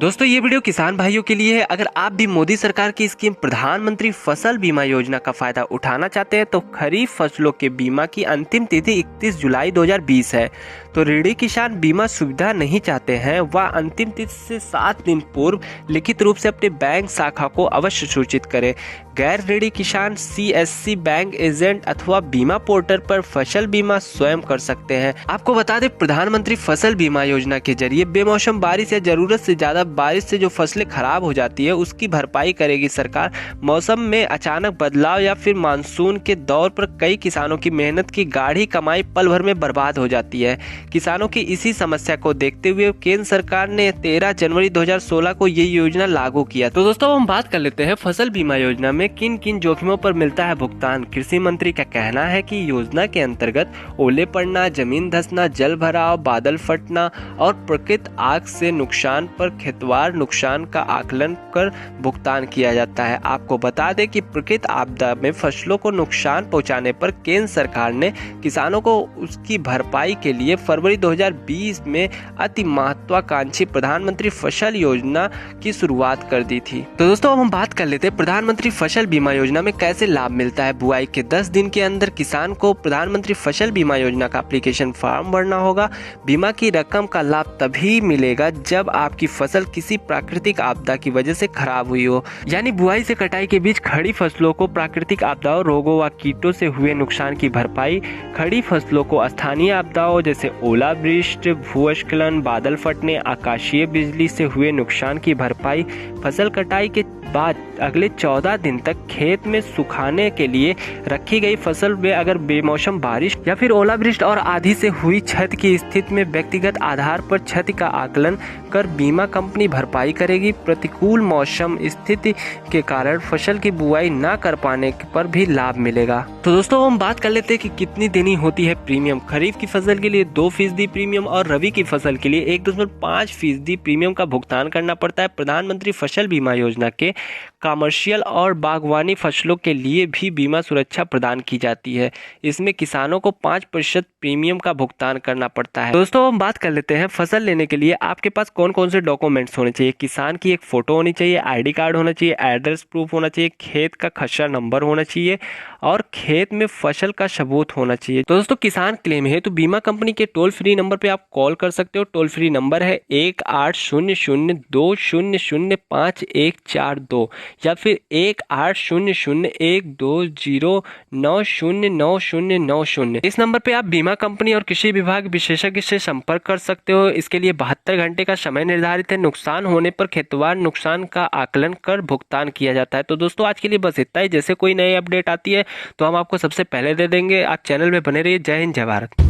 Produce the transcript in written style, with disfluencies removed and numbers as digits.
दोस्तों ये वीडियो किसान भाइयों के लिए है। अगर आप भी मोदी सरकार की स्कीम प्रधानमंत्री फसल बीमा योजना का फायदा उठाना चाहते हैं तो खरीफ फसलों के बीमा की अंतिम तिथि 31 जुलाई 2020 है। तो ऋणी किसान बीमा सुविधा नहीं चाहते हैं वह अंतिम तिथि से 7 दिन पूर्व लिखित रूप से अपने बैंक शाखा को अवश्य सूचित करें। गैर ऋणी किसान CSC बैंक एजेंट अथवा बीमा पोर्टल पर फसल बीमा स्वयं कर सकते हैं। आपको बता दें, प्रधानमंत्री फसल बीमा योजना के जरिए बेमौसम बारिश या जरूरत से ज्यादा बारिश से जो फसलें खराब हो जाती है उसकी भरपाई करेगी सरकार। मौसम में अचानक बदलाव या फिर मानसून के दौर पर कई किसानों की मेहनत की गाढ़ी कमाई पल भर में बर्बाद हो जाती है। किसानों की इसी समस्या को देखते हुए केंद्र सरकार ने 13 जनवरी 2016 को ये योजना लागू किया। तो दोस्तों हम बात कर लेते हैं फसल बीमा योजना में किन किन जोखिमों पर मिलता है भुगतान। कृषि मंत्री का कहना है कि योजना के अंतर्गत ओले पड़ना, जमीन धंसना, जल भराव, बादल फटना और प्राकृतिक आग से नुकसान पर खेतवार नुकसान का आकलन कर भुगतान किया जाता है। आपको बता दें कि प्राकृतिक आपदा में फसलों को नुकसान पहुंचाने पर केंद्र सरकार ने किसानों को उसकी भरपाई के लिए फरवरी 2020 में अति महत्वाकांक्षी प्रधानमंत्री फसल योजना की शुरुआत कर दी थी। तो दोस्तों हम बात कर लेते हैं प्रधानमंत्री फसल बीमा योजना में कैसे लाभ मिलता है। बुआई के 10 दिन के अंदर किसान को प्रधानमंत्री फसल बीमा योजना का एप्लीकेशन फॉर्म भरना होगा। बीमा की रकम का लाभ तभी मिलेगा जब आपकी फसल किसी प्राकृतिक आपदा की वजह से खराब हुई हो, यानी बुआई से कटाई के बीच खड़ी फसलों को प्राकृतिक आपदाओं, रोगों व कीटों से हुए नुकसान की भरपाई, खड़ी फसलों को स्थानीय आपदाओं जैसे ओलावृष्टि, भूस्खलन, बादल फटने, आकाशीय बिजली से हुए नुकसान की भरपाई, फसल कटाई के बाद अगले 14 दिन तक खेत में सुखाने के लिए रखी गई फसल में अगर बेमौसम बारिश या फिर ओलावृष्टि और आंधी से हुई क्षति की स्थिति में व्यक्तिगत आधार पर क्षति का आकलन कर बीमा कंपनी भरपाई करेगी। प्रतिकूल मौसम स्थिति के कारण फसल की बुआई न कर पाने पर भी लाभ मिलेगा। तो दोस्तों हम बात कर लेते हैं कि कितनी देनी होती है प्रीमियम। खरीफ की फसल के लिए 2% प्रीमियम और रबी की फसल के लिए 1.5% प्रीमियम का भुगतान करना पड़ता है। प्रधानमंत्री फसल बीमा योजना के कमर्शियल और बागवानी फसलों के लिए भी बीमा सुरक्षा प्रदान की जाती है। इसमें किसानों को 5% प्रीमियम का भुगतान करना पड़ता है। दोस्तों हम बात कर लेते हैं फसल लेने के लिए आपके पास कौन कौन से डॉक्यूमेंट्स होने चाहिए। किसान की एक फोटो होनी चाहिए, ID कार्ड होना चाहिए, एड्रेस प्रूफ होना चाहिए, खेत का खसरा नंबर होना चाहिए और खेत में फसल का सबूत होना चाहिए। तो दोस्तों किसान क्लेम है तो बीमा कंपनी के टोल फ्री नंबर पे आप कॉल कर सकते हो। टोल फ्री नंबर है 180020054142 या फिर 18001209099090। इस नंबर पे आप बीमा कंपनी और कृषि विभाग विशेषज्ञ से संपर्क कर सकते हो। इसके लिए 72 घंटे का समय निर्धारित है। नुकसान होने पर खेतवार नुकसान का आकलन कर भुगतान किया जाता है। तो दोस्तों आज के लिए बस इतना ही। जैसे कोई नई अपडेट आती है तो हम आपको सबसे पहले दे देंगे। आप चैनल में बने रहिए। जय हिंद, जय भारत।